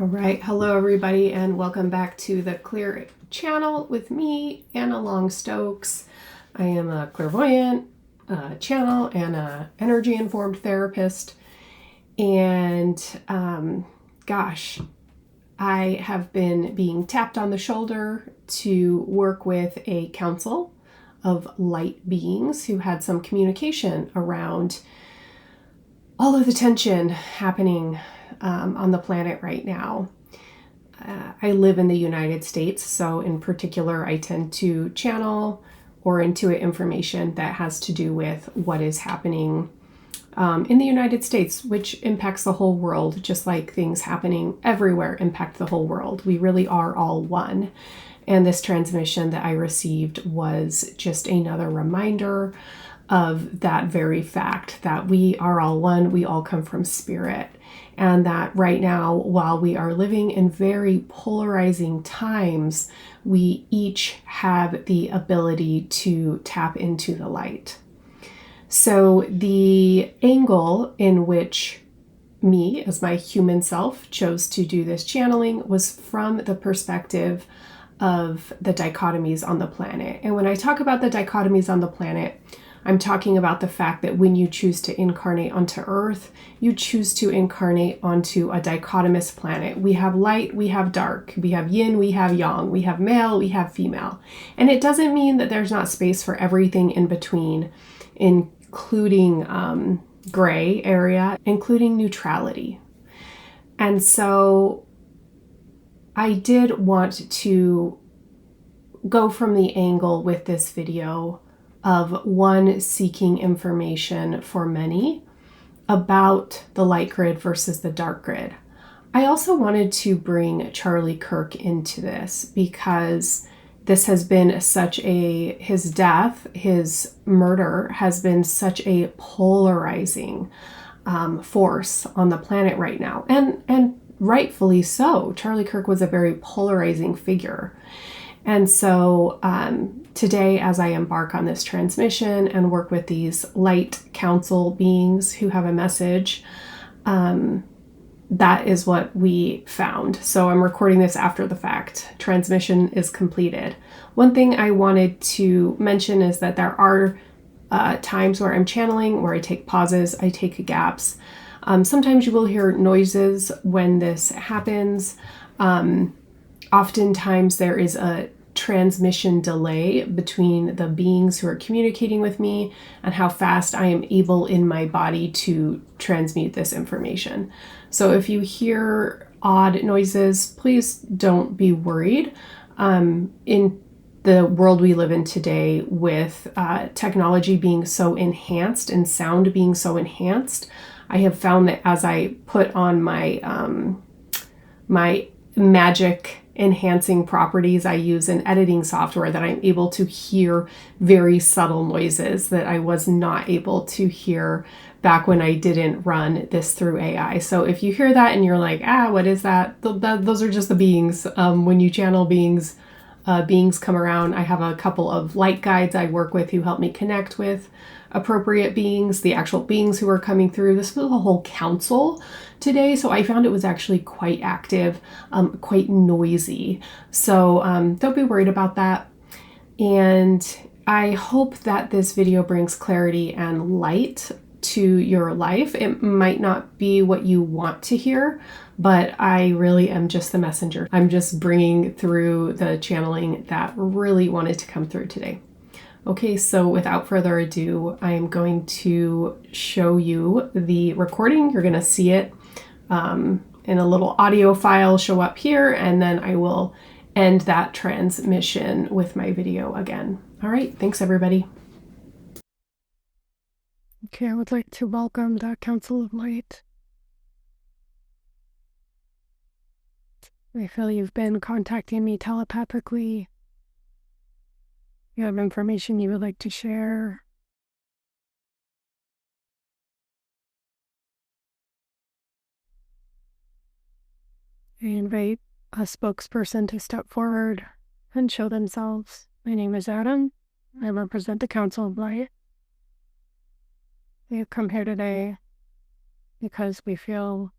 All right, hello everybody, and welcome back to the Clear channel with me, Anna Long Stokes. I am a clairvoyant channel and a energy informed therapist, and gosh, I have been being tapped on the shoulder to work with a council of light beings who had some communication around all of the tension happening on the planet right now. I live in the United States, so in particular, I tend to channel or intuit information that has to do with what is happening in the United States, which impacts the whole world, just like things happening everywhere impact the whole world. We really are all one. And this transmission that I received was just another reminder of that very fact, that we are all one, we all come from spirit. And that right now, while we are living in very polarizing times, we each have the ability to tap into the light. So the angle in which me, as my human self, chose to do this channeling was from the perspective of the dichotomies on the planet. And when I talk about the dichotomies on the planet, I'm talking about the fact that when you choose to incarnate onto Earth, you choose to incarnate onto a dichotomous planet. We have light, we have dark, we have yin, we have yang, we have male, we have female. And it doesn't mean that there's not space for everything in between, including gray area, including neutrality. And so I did want to go from the angle with this video of one seeking information for many about the light grid versus the dark grid. I also wanted to bring Charlie Kirk into this because this has been his death, his murder has been such a polarizing force on the planet right now. And rightfully so. Charlie Kirk was a very polarizing figure. And so today, as I embark on this transmission and work with these light council beings who have a message, that is what we found. So I'm recording this after the fact. Transmission is completed. One thing I wanted to mention is that there are times where I'm channeling, where I take pauses, I take gaps. Sometimes you will hear noises when this happens. Oftentimes there is a transmission delay between the beings who are communicating with me and how fast I am able in my body to transmute this information. So if you hear odd noises, please don't be worried. In the world we live in today, with technology being so enhanced and sound being so enhanced, I have found that as I put on my my magic enhancing properties, I use an editing software, that I'm able to hear very subtle noises that I was not able to hear back when I didn't run this through AI. So if you hear that and you're like, what is that? Those are just the beings. When you channel beings, beings come around. I have a couple of light guides I work with who help me connect with appropriate beings, the actual beings who are coming through. This was a whole council today, so I found it was actually quite active, quite noisy. So don't be worried about that. And I hope that this video brings clarity and light to your life. It might not be what you want to hear, but I really am just the messenger. I'm just bringing through the channeling that really wanted to come through today. Okay, so without further ado, I am going to show you the recording. You're going to see it in a little audio file show up here, and then I will end that transmission with my video again. All right, thanks everybody. Okay, I would like to welcome the Council of Light. I feel you've been contacting me telepathically. You have information you would like to share. I invite a spokesperson to step forward and show themselves. My name is Adam. I represent the Council of Light. We have come here today because we feel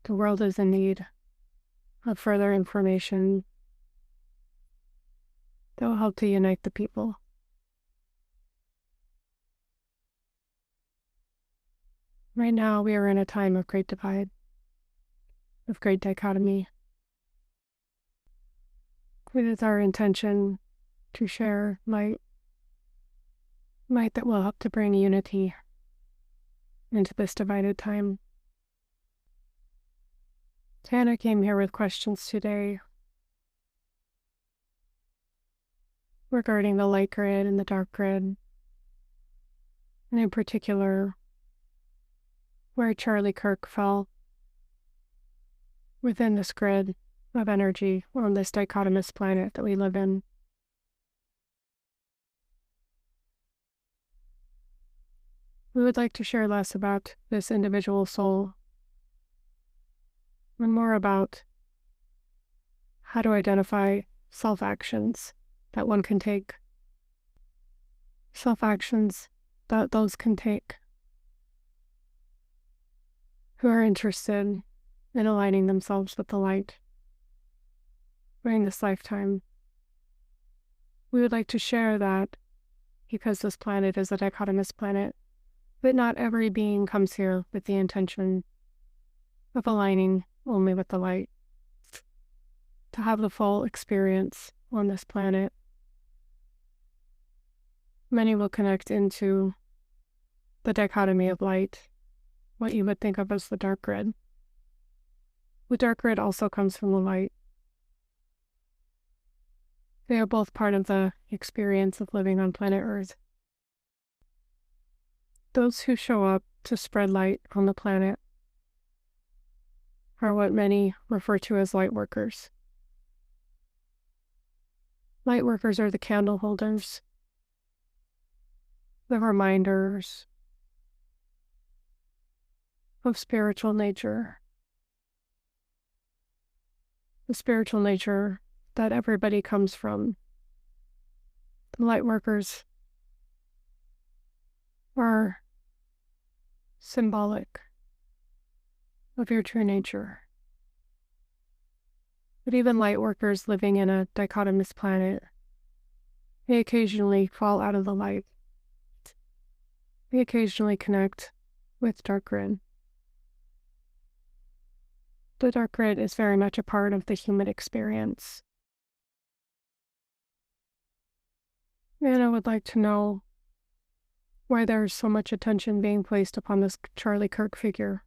the world is in need of further information that will help to unite the people. Right now, we are in a time of great divide, of great dichotomy. It is our intention to share light that will help to bring unity into this divided time. Hannah came here with questions today regarding the light grid and the dark grid, and in particular, where Charlie Kirk fell within this grid of energy on this dichotomous planet that we live in. We would like to share less about this individual soul and more about how to identify self-actions that one can take. Self-actions that those can take who are interested in aligning themselves with the light during this lifetime. We would like to share that because this planet is a dichotomous planet, but not every being comes here with the intention of aligning only with the light, to have the full experience on this planet. Many will connect into the dichotomy of light, what you would think of as the dark grid. The dark grid also comes from the light. They are both part of the experience of living on planet Earth. Those who show up to spread light on the planet are what many refer to as lightworkers. Lightworkers are the candle holders, the reminders of spiritual nature, the spiritual nature that everybody comes from. The lightworkers are symbolic of your true nature. But even lightworkers living in a dichotomous planet may occasionally fall out of the light. They occasionally connect with dark grid. The dark grid is very much a part of the human experience. And I would like to know why there is so much attention being placed upon this Charlie Kirk figure.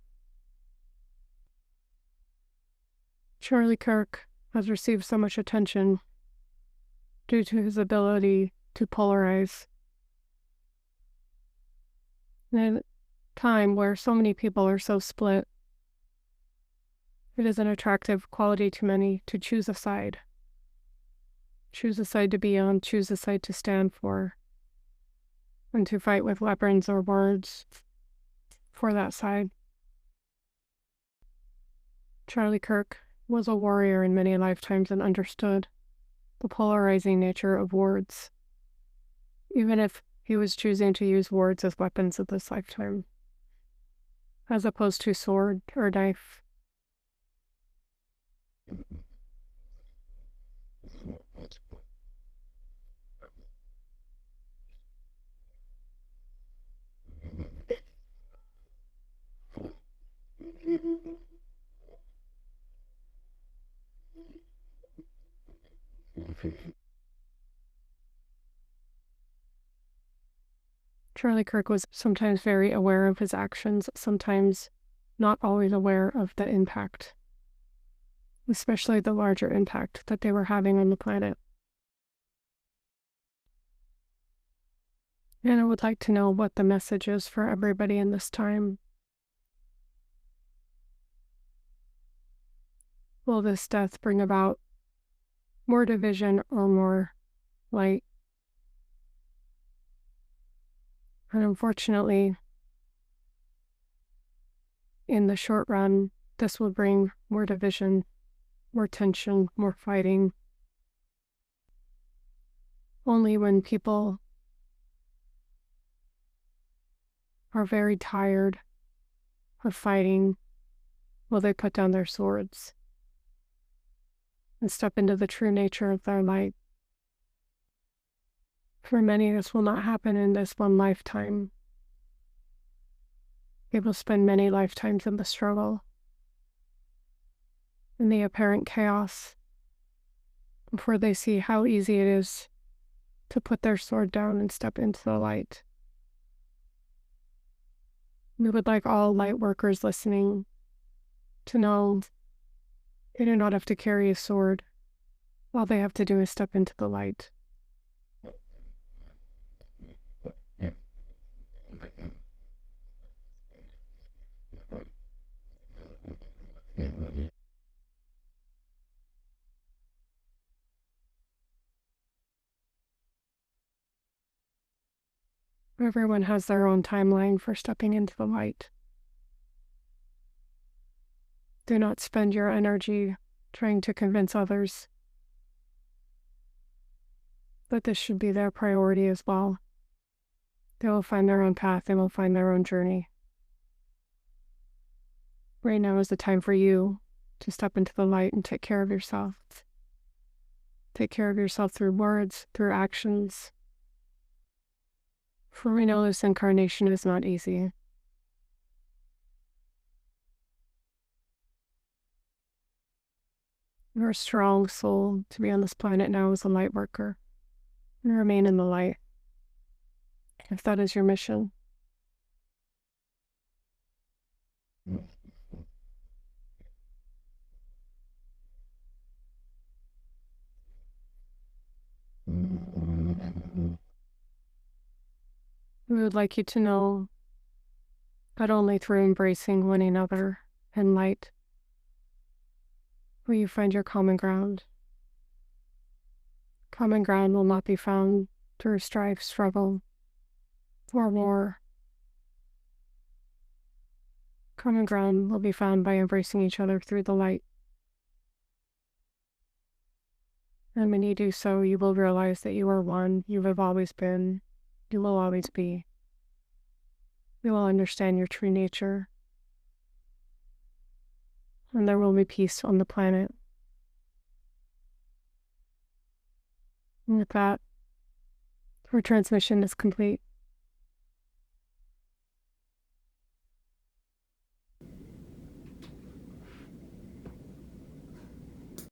Charlie Kirk has received so much attention due to his ability to polarize. In a time where so many people are so split, it is an attractive quality to many to choose a side. Choose a side to be on, choose a side to stand for, and to fight with weapons or words for that side. Charlie Kirk was a warrior in many lifetimes and understood the polarizing nature of words, even if he was choosing to use words as weapons of this lifetime, as opposed to sword or knife. Charlie Kirk was sometimes very aware of his actions, sometimes not always aware of the impact, especially the larger impact that they were having on the planet. And I would like to know what the message is for everybody in this time. Will this death bring about more division or more light? And unfortunately, in the short run, this will bring more division, more tension, more fighting. Only when people are very tired of fighting will they put down their swords. and step into the true nature of their light. For many, this will not happen in this one lifetime. They will spend many lifetimes in the struggle, in the apparent chaos, before they see how easy it is to put their sword down and step into the light. We would like all light workers listening to know they do not have to carry a sword. All they have to do is step into the light. Everyone has their own timeline for stepping into the light. Do not spend your energy trying to convince others that this should be their priority as well. They will find their own path, they will find their own journey. Right now is the time for you to step into the light and take care of yourself. Take care of yourself through words, through actions. For we know this incarnation is not easy. You're a strong soul to be on this planet now as a light worker and remain in the light, if that is your mission. We would like you to know that only through embracing one another in light will you find your common ground. Common ground will not be found through strife, struggle, or war. Common ground will be found by embracing each other through the light. And when you do so, you will realize that you are one, you have always been, you will always be. You will understand your true nature, and there will be peace on the planet. And with that, our transmission is complete.